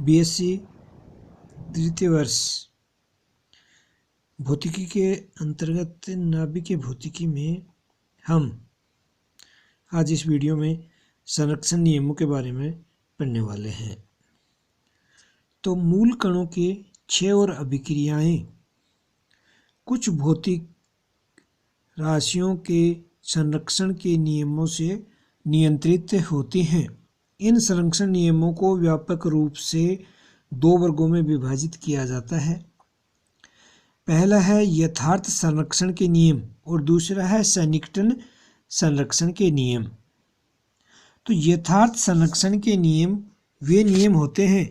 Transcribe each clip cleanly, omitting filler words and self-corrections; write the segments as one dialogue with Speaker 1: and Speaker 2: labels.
Speaker 1: BSc तृतीय वर्ष भौतिकी के अंतर्गत नाभिकीय भौतिकी में हम आज इस वीडियो में संरक्षण नियमों के बारे में पढ़ने वाले हैं। तो मूल कणों के क्षय और अभिक्रियाएं कुछ भौतिक राशियों के संरक्षण के नियमों से नियंत्रित होती हैं। इन संरक्षण नियमों को व्यापक रूप से दो वर्गों में विभाजित किया जाता है। पहला है यथार्थ संरक्षण के नियम और दूसरा है सन्निकटन संरक्षण के नियम। तो यथार्थ संरक्षण के नियम वे नियम होते हैं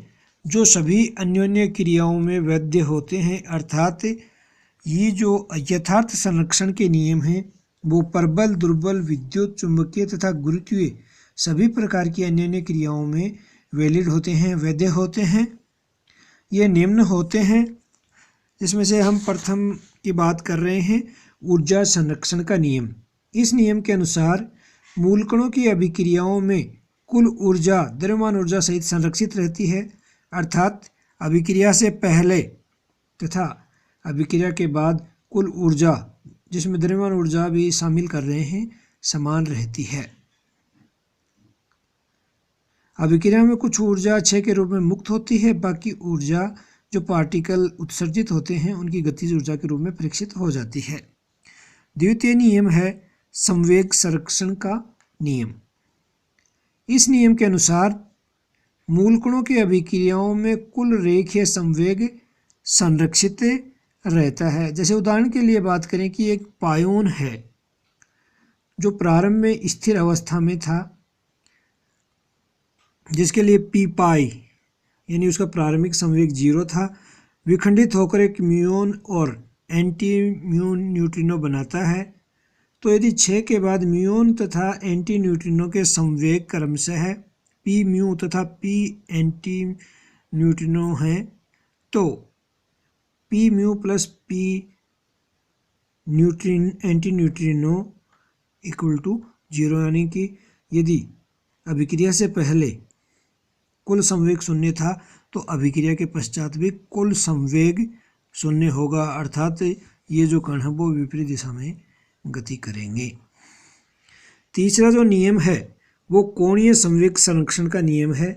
Speaker 1: जो सभी अन्योन्य क्रियाओं में वैध होते हैं, अर्थात ये जो यथार्थ संरक्षण के नियम हैं वो प्रबल, दुर्बल, विद्युत, चुंबकीय तथा गुरुत्वीय सभी प्रकार की अन्योन्य क्रियाओं में वैलिड होते हैं, वैध होते हैं। ये निम्न होते हैं, जिसमें से हम प्रथम की बात कर रहे हैं ऊर्जा संरक्षण का नियम। इस नियम के अनुसार मूलकणों की अभिक्रियाओं में कुल ऊर्जा द्रव्यमान ऊर्जा सहित संरक्षित रहती है, अर्थात अभिक्रिया से पहले तथा अभिक्रिया के बाद कुल ऊर्जा, जिसमें द्रव्यमान ऊर्जा भी शामिल कर रहे हैं, समान रहती है। अभिक्रिया में कुछ ऊर्जा क्षय के रूप में मुक्त होती है, बाकी ऊर्जा जो पार्टिकल उत्सर्जित होते हैं उनकी गतिज ऊर्जा के रूप में परीक्षित हो जाती है। द्वितीय नियम है संवेग संरक्षण का नियम। इस नियम के अनुसार मूलकणों की अभिक्रियाओं में कुल रेखीय संवेग संरक्षित रहता है। जैसे उदाहरण के लिए बात करें कि एक पायोन है जो प्रारंभ में स्थिर अवस्था में था, जिसके लिए पी पाई यानी उसका प्रारंभिक संवेग 0 था, विखंडित होकर एक म्यून और एंटी म्यून न्यूट्रिनो बनाता है। तो यदि क्षय के बाद म्यून तथा एंटी न्यूट्रिनो के संवेग क्रमशः पी म्यू तथा पी एंटी न्यूट्रिनो हैं, तो p mu plus p antineutrino equal to 0, यानी कि यदि अभिक्रिया से पहले कुल संवेग 0 था तो अभिक्रिया के पश्चात भी कुल संवेग 0 होगा, अर्थात ये जो कण है वो विपरीत दिशा में गति करेंगे। तीसरा जो नियम है वो कोणीय संवेग संरक्षण का नियम है।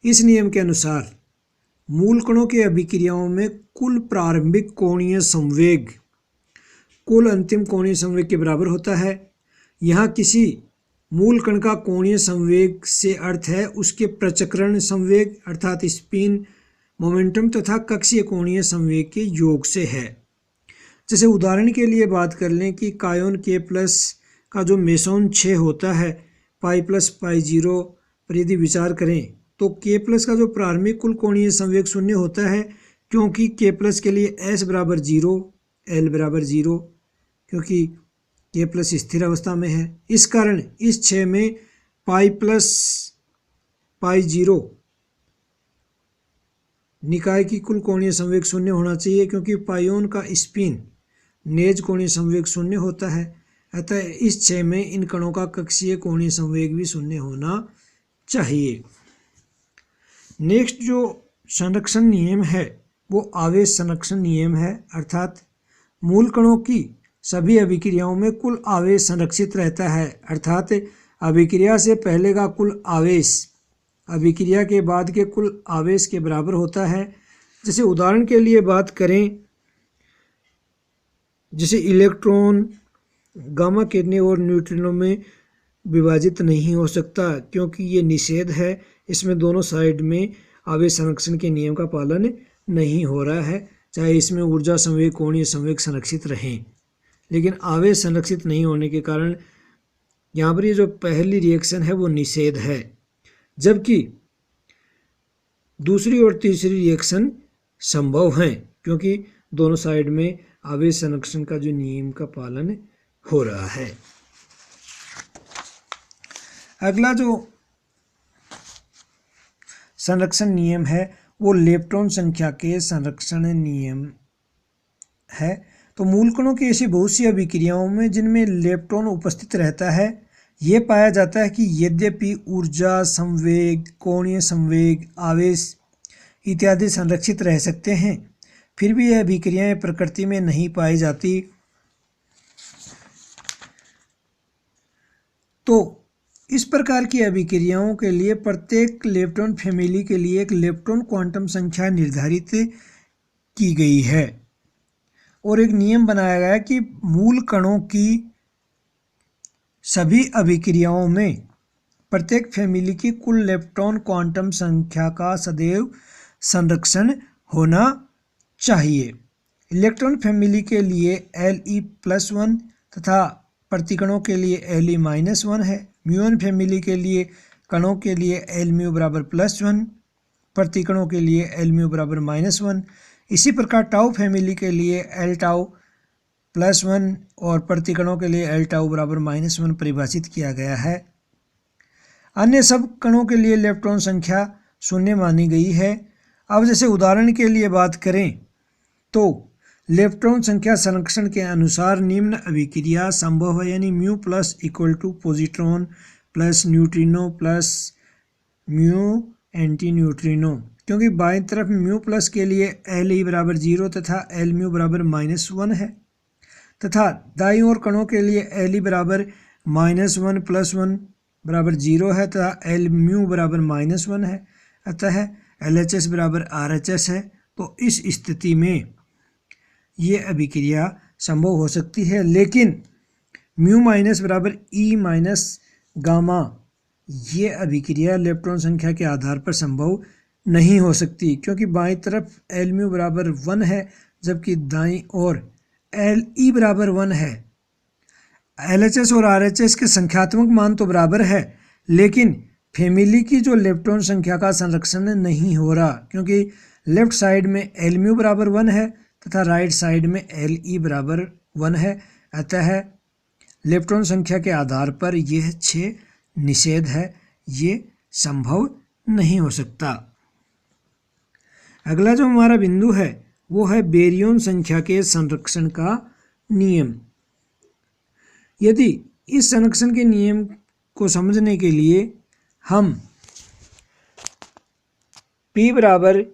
Speaker 1: इस नियम के अनुसार मूलकणों के अभिक्रियाओं में कुल प्रारंभिक कोणीय संवेग कुल अंतिम कोणीय संवेग के बराबर होता है। यहाँ किसी मूल कण का कोणीय संवेग से अर्थ है उसके प्रचक्रण संवेग अर्थात स्पिन मोमेंटम तथा कक्षीय कोणीय संवेग के योग से है। जैसे उदाहरण के लिए बात कर लें कि कायोन के प्लस का जो मेसोन 6 होता है पाई प्लस पाई 0 पर यदि विचार करें तो के प्लस का जो प्रारंभिक कुल कोणीय संवेग 0 होता है, क्योंकि के प्लस के लिए एस बराबर 0 एल बराबर 0, क्योंकि के प्लस स्थिर अवस्था में है। इस कारण इस 6 में पाई प्लस पाई 0 निकाय की कुल कोणीय संवेग 0 होना चाहिए, क्योंकि पायोन का स्पिन नेज कोणीय संवेग 0 होता है। अतः इस 6 में इन कणों का कक्षीय कोणीय संवेग भी 0 होना चाहिए। नेक्स्ट जो संरक्षण नियम है वो आवेश संरक्षण नियम है, अर्थात मूल कणों की सभी अभिक्रियाओं में कुल आवेश संरक्षित रहता है, अर्थात अभिक्रिया से पहले का कुल आवेश अभिक्रिया के बाद के कुल आवेश के बराबर होता है। जैसे उदाहरण के लिए बात करें, जैसे इलेक्ट्रॉन गामा किरणें और न्यूट्रिनो में विभाजित नहीं हो सकता, क्योंकि ये निषेध है, इसमें दोनों साइड में आवेश संरक्षण के नियम का पालन नहीं हो रहा है, चाहे इसमें ऊर्जा संवेग कोणीय संवेग संरक्षित रहें। लेकिन आवेश संरक्षित नहीं होने के कारण यहाँ पर ये जो पहली रिएक्शन है वो निषेध है, जबकि दूसरी और तीसरी रिएक्शन संभव हैं, क्योंकि दोनों साइड में आवेश संरक्षण का जो नियम का पालन हो रहा है। अगला जो संरक्षण नियम है वो लेप्टॉन संख्या के संरक्षण नियम है। तो मूलकणों की ऐसी बहुत सी अभिक्रियाओं में जिनमें लेप्टॉन उपस्थित रहता है, ये पाया जाता है कि यद्यपि ऊर्जा, संवेग, कोणीय संवेग, आवेश इत्यादि संरक्षित रह सकते हैं, फिर भी यह अभिक्रियाएं प्रकृति में नहीं पाई जाती। तो इस प्रकार की अभिक्रियाओं के लिए प्रत्येक इलेक्ट्रॉन फैमिली के लिए एक इलेक्ट्रॉन क्वांटम संख्या निर्धारित की गई है और एक नियम बनाया गया कि मूल कणों की सभी अभिक्रियाओं में प्रत्येक फैमिली की कुल इलेक्ट्रॉन क्वांटम संख्या का सदैव संरक्षण होना चाहिए। इलेक्ट्रॉन फैमिली के लिए Le+1 तथा प्रतिकणों के लिए Le-1 है। म्यूऑन फैमिली के लिए कणों के लिए Lmu बराबर +1, प्रतिकणों के लिए Lmu बराबर -1। इसी प्रकार टाउ फैमिली के लिए Lτ+1 और प्रतिकणों के लिए Lτ बराबर -1 परिभाषित किया गया है। अन्य सब कणों के लिए इलेक्ट्रॉन संख्या 0 मानी गई है। अब जैसे उदाहरण के लिए बात करें तो इलेक्ट्रॉन संख्या संरक्षण के अनुसार निम्न अभिक्रिया संभव है, यानी mu plus equal to positron plus neutrino plus mu antineutrino, क्योंकि बाईं तरफ म्यू प्लस के लिए Le बराबर 0 तथा Lmu बराबर -1 है तथा दाईं ओर कणों के लिए Le बराबर -1 + 1 बराबर 0 है तथा Lmu बराबर -1 है, अतः LHS बराबर RHS है। तो इस स्थिति में ये अभिक्रिया संभव हो सकती है, लेकिन म्यू माइनस बराबर E माइनस गामा ये अभिक्रिया इलेक्ट्रॉन संख्या के आधार पर संभव नहीं हो सकती, क्योंकि बाईं तरफ Lmu बराबर 1 है जबकि दाईं ओर Le बराबर 1 है। LHS और RHS के संख्यात्मक मान तो बराबर है, लेकिन फैमिली की जो इलेक्ट्रॉन संख्या का संरक्षण नहीं हो रहा, क्योंकि लेफ्ट साइड में Lmu बराबर 1 है तथा राइट साइड में Le बराबर 1 है, अतः इलेक्ट्रॉन संख्या के आधार पर यह 6 निषेध है, ये संभव नहीं हो सकता। अगला जो हमारा बिंदु है वो है बेरियन संख्या के संरक्षण का नियम। यदि इस संरक्षण के नियम को समझने के लिए हम P बराबर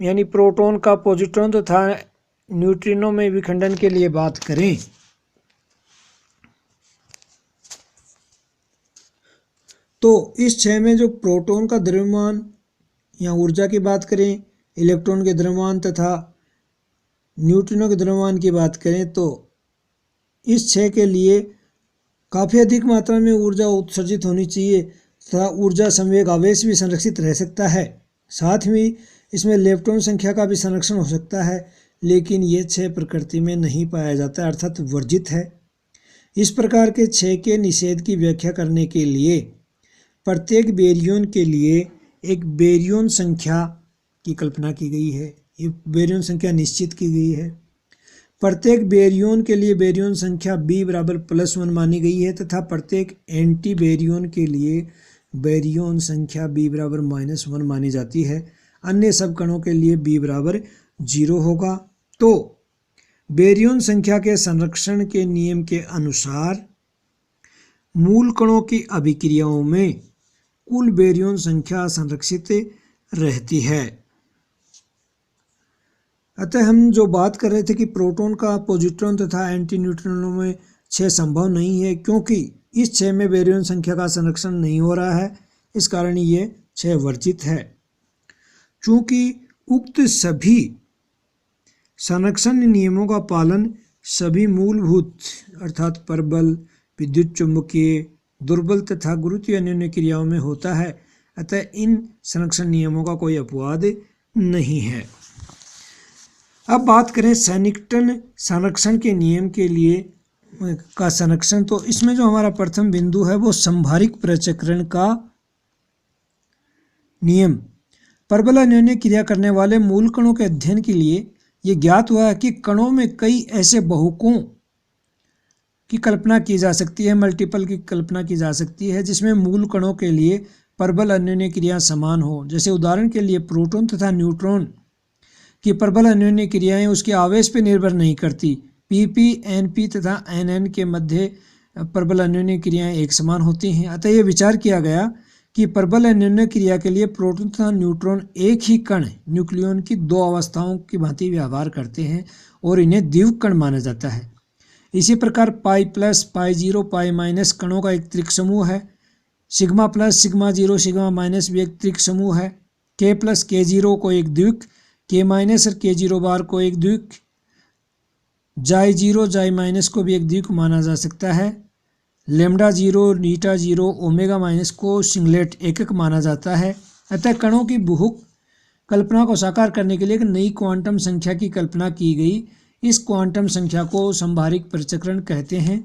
Speaker 1: यानी प्रोटॉन का पॉजिट्रॉन तथा न्यूट्रिनो में विखंडन के लिए बात करें तो इस 6 में जो प्रोटॉन का द्रव्यमान या ऊर्जा की बात करें, इलेक्ट्रॉन के द्रव्यमान तथा न्यूट्रिनो के द्रव्यमान की बात करें तो इस 6 के लिए काफ़ी अधिक मात्रा में ऊर्जा उत्सर्जित होनी चाहिए तथा ऊर्जा संवेग आवेश भी संरक्षित रह सकता है। साथ ही इसमें इलेक्ट्रॉन संख्या का भी संरक्षण हो सकता है, लेकिन ये 6 प्रकृति में नहीं पाया जाता, अर्थात वर्जित है। इस प्रकार के 6 के निषेध की व्याख्या करने के लिए प्रत्येक बेरियन के लिए एक बेरियन संख्या की कल्पना की गई है। ये बेरियन संख्या निश्चित की गई है। प्रत्येक बेरियन के लिए बेरियन संख्या B बराबर +1 मानी गई है तथा प्रत्येक एंटी बेरियन के लिए बेरियन संख्या B बराबर -1 मानी जाती है। अन्य सब कणों के लिए B बराबर 0 होगा। तो बेरियन संख्या के संरक्षण के नियम के अनुसार मूल कणों की अभिक्रियाओं में कुल बेरियन संख्या संरक्षित रहती है। अतः हम जो बात कर रहे थे कि प्रोटॉन का पॉजिट्रॉन तथा एंटी न्यूट्रिनो में 6 संभव नहीं है, क्योंकि इस 6 में बेरियन संख्या का संरक्षण नहीं हो रहा है, इस कारण ये 6 वर्जित है। चूंकि उक्त सभी संरक्षण नियमों का पालन सभी मूलभूत अर्थात परबल, विद्युत चुंबकीय, दुर्बल तथा गुरुत्वीय अन्योन्य क्रियाओं में होता है, अतः इन संरक्षण नियमों का कोई अपवाद नहीं है। अब बात करें सैनिकटन संरक्षण के नियम के लिए का संरक्षण, तो इसमें जो हमारा प्रथम बिंदु है वो संभारिक प्रचक्रण का नियम। परबल अन्योन्य क्रिया करने वाले मूल कणों के अध्ययन के लिए ये ज्ञात हुआ है कि कणों में कई ऐसे बहुकों की कल्पना की जा सकती है, मल्टीपल की कल्पना की जा सकती है, जिसमें मूल कणों के लिए परबल अन्योन्य क्रिया समान हो। जैसे उदाहरण के लिए प्रोटॉन तथा न्यूट्रॉन की परबल अन्योन्य क्रियाएं उसके आवेश पर निर्भर नहीं करती। Pp, Np तथा Nn के मध्य परबल अन्योन्य क्रियाएं एक समान होती हैं। अतः यह विचार किया गया कि प्रबल अन्योन्य क्रिया के लिए प्रोटॉन तथा न्यूट्रॉन एक ही कण न्यूक्लियन की दो अवस्थाओं की भांति व्यवहार करते हैं और इन्हें द्वितीयक कण माना जाता है। इसी प्रकार pi plus, pi zero, pi minus कणों का एक त्रिक समूह है। Sigma plus, sigma zero, sigma minus भी एक त्रिक समूह है। के प्लस, के जीरो को एक द्वितीयक, के माइनस और के जीरो बार को एक द्वितीयक, जाई जीरो, जाई माइनस को भी एक द्वितीयक माना जा सकता है। लेमडा जीरो, नीटा जीरो, ओमेगा माइनस को सिंगलेट एकक माना जाता है। अतः कणों की बहुक कल्पना को साकार करने के लिए एक नई क्वांटम संख्या की कल्पना की गई। इस क्वांटम संख्या को संभारिक परिचक्रण कहते हैं।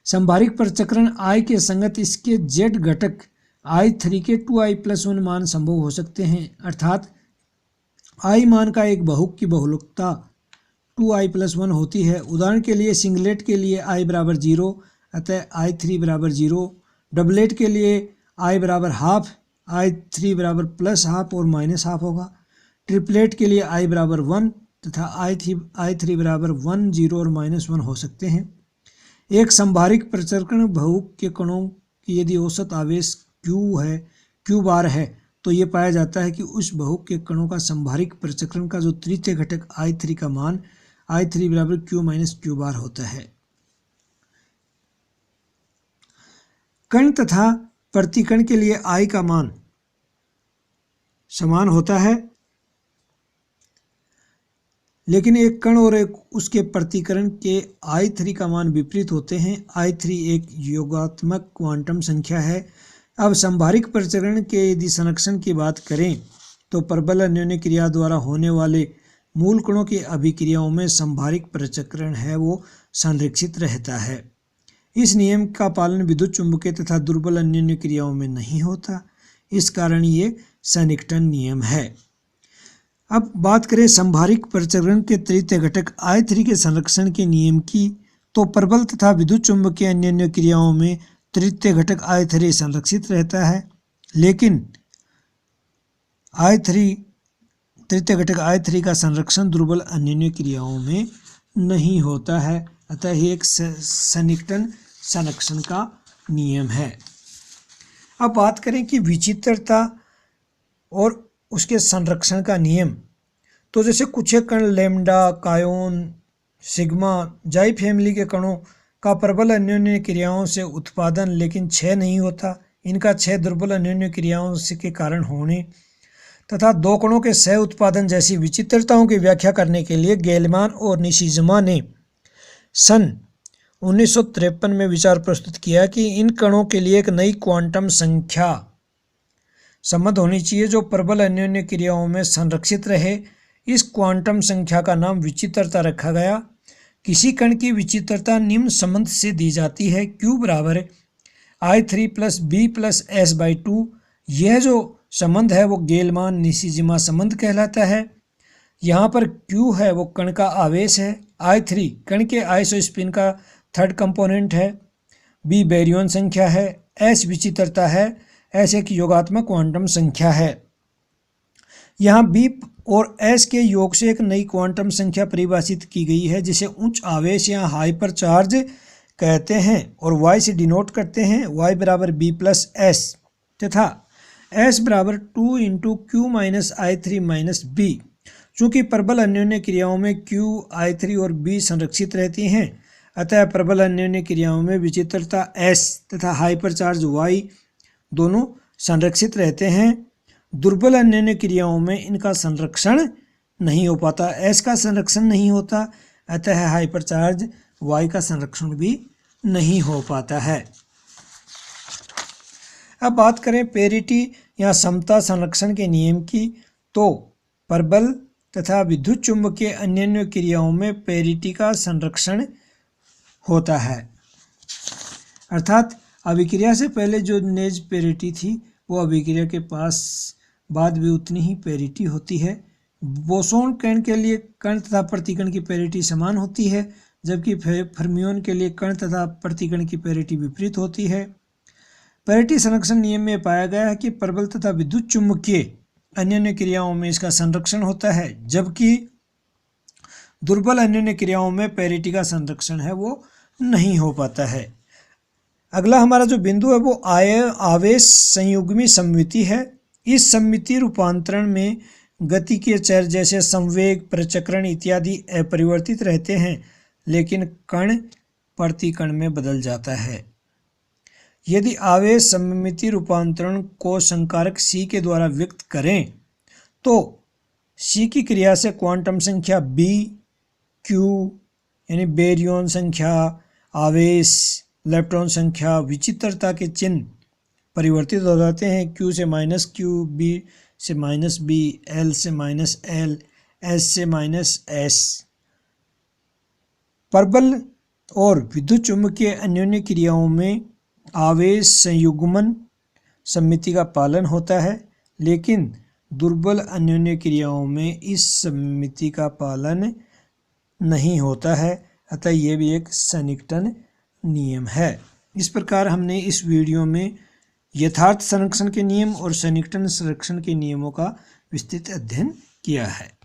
Speaker 1: संभारिक परिचक्रण I के संगत इसके Z घटक I3 के 2I+1 मान संभव हो सकते हैं, अर्थात I मान का एक बहुक की बहुलकता 2I+1 होती है। उदाहरण के लिए सिंगलेट के लिए I बराबर 0, अतः I3 बराबर 0। डबलेट के लिए I बराबर हाफ, I3 बराबर प्लस हाफ और माइनस हाफ होगा। ट्रिपलेट के लिए I बराबर 1 तथा I3 बराबर 1, 0 और -1 हो सकते हैं। एक संभारिक परिचक्रण बहुक के कणों की यदि औसत आवेश Q बार है तो ये पाया जाता है कि उस बहुक के कणों का संभारिक परिचक्रण का जो तृतीय घटक I3 का मान I3 बराबर Q बार होता है। कण तथा प्रतिकण के लिए I का मान समान होता है, लेकिन एक कण और एक उसके प्रतिकरण के I3 का मान विपरीत होते हैं। I3 एक योगात्मक क्वांटम संख्या है। अब संभारिक परिचक्रण के यदि संरक्षण की बात करें तो प्रबल अन्योन्य क्रिया द्वारा होने वाले मूल कणों की अभिक्रियाओं में संभारिक परिचक्रण है वो संरक्षित रहता है। इस नियम का पालन विद्युत चुंबकीय तथा दुर्बल अन्योन्य क्रियाओं में नहीं होता, इस कारण ये सन्निकटन नियम है। अब बात करें संभारिक परिचक्रण के तृतीय घटक I3 के संरक्षण के नियम की, तो प्रबल तथा विद्युत चुंबकीय अन्योन्य क्रियाओं में तृतीय घटक I3 संरक्षित रहता है, लेकिन तृतीय घटक I3 का संरक्षण दुर्बल अन्योन्य क्रियाओं में नहीं होता है। अतः ये एक सन्निकटन संरक्षण का नियम है। अब बात करें कि विचित्रता और उसके संरक्षण का नियम, तो जैसे कुछ कण लैम्डा, कायोन, सिग्मा, जाई फैमिली के कणों का प्रबल अन्योन्य क्रियाओं से उत्पादन लेकिन क्षय नहीं होता। इनका क्षय दुर्बल अन्योन्य क्रियाओं से के कारण होने तथा दो कणों के सह उत्पादन जैसी विचित्रताओं की व्याख्या करने के लिए गेलमान और निशिजमा ने सन 1953 में विचार प्रस्तुत किया कि इन कणों के लिए एक नई क्वांटम संख्या संबद्ध होनी चाहिए जो प्रबल अन्योन्य क्रियाओं में संरक्षित रहे। इस क्वांटम संख्या का नाम विचित्रता रखा गया। किसी कण की विचित्रता निम्न संबंध से दी जाती है, Q बराबर I3 + B + S/2। यह जो संबंध है वो गेलमान निशिजिमा संबंध कहलाता है। यहाँ पर Q है वो कण का आवेश है, I3 कण के आइसोस्पिन का थर्ड कंपोनेंट है, B बैरियन संख्या है, S विचित्रता है, S एक योगात्मक क्वांटम संख्या है। यहाँ B और S के योग से एक नई क्वांटम संख्या परिभाषित की गई है जिसे उच्च आवेश या हाइपर चार्ज कहते हैं और Y से डिनोट करते हैं। Y बराबर B + S तथा S बराबर 2 × Q - I3 - B। चूँकि प्रबल अन्योन्य क्रियाओं में Q, I3 और B संरक्षित रहती हैं, अतः प्रबल अन्योन्य क्रियाओं में विचित्रता S तथा हाइपर चार्ज Y दोनों संरक्षित रहते हैं। दुर्बल अन्योन्य क्रियाओं में इनका संरक्षण नहीं हो पाता, S का संरक्षण नहीं होता, अतः हाइपर चार्ज Y का संरक्षण भी नहीं हो पाता है। अब बात करें पेरिटी या समता संरक्षण के नियम की, तो प्रबल तथा विद्युत चुंबकीय अन्योन्य क्रियाओं में पेरिटी का संरक्षण होता है, अर्थात अभिक्रिया से पहले जो नेज पेरिटी थी वो अभिक्रिया के बाद भी उतनी ही पेरिटी होती है। बोसोन कण के लिए कण तथा प्रतिकण की पेरिटी समान होती है, जबकि फर्मियोन के लिए कण तथा प्रतिकण की पेरिटी विपरीत होती है। पेरिटी संरक्षण नियम में पाया गया है कि प्रबल तथा विद्युत चुंबकीय अन्योन्य क्रियाओं में इसका संरक्षण होता है, जबकि दुर्बल अन्योन्य क्रियाओं में पेरिटी का संरक्षण है वो नहीं हो पाता है। अगला हमारा जो बिंदु है वो आवेश संयुग्मी सममिति है। इस सममिति रूपांतरण में गतिकीय चर जैसे संवेग, प्रचक्रण इत्यादि अपरिवर्तित रहते हैं, लेकिन कण प्रतिकण में बदल जाता है। यदि आवेश सममिति रूपांतरण को संकारक C के द्वारा व्यक्त करें तो C की क्रिया से क्वांटम संख्या B, Q यानी बेरियन संख्या, आवेश, इलेक्ट्रॉन संख्या, विचित्रता के चिन्ह परिवर्तित हो जाते हैं। Q से -Q, B से -B, L से -L, S से -S। प्रबल और विद्युत चुम्बकीय अन्योन्य क्रियाओं में आवेश संयुग्मन सममिति का पालन होता है, लेकिन दुर्बल अन्योन्य क्रियाओं में इस सममिति का पालन नहीं होता है। अतः ये भी एक सन्निकटन नियम है। इस प्रकार हमने इस वीडियो में यथार्थ संरक्षण के नियम और सन्निकटन संरक्षण के नियमों का विस्तृत अध्ययन किया है।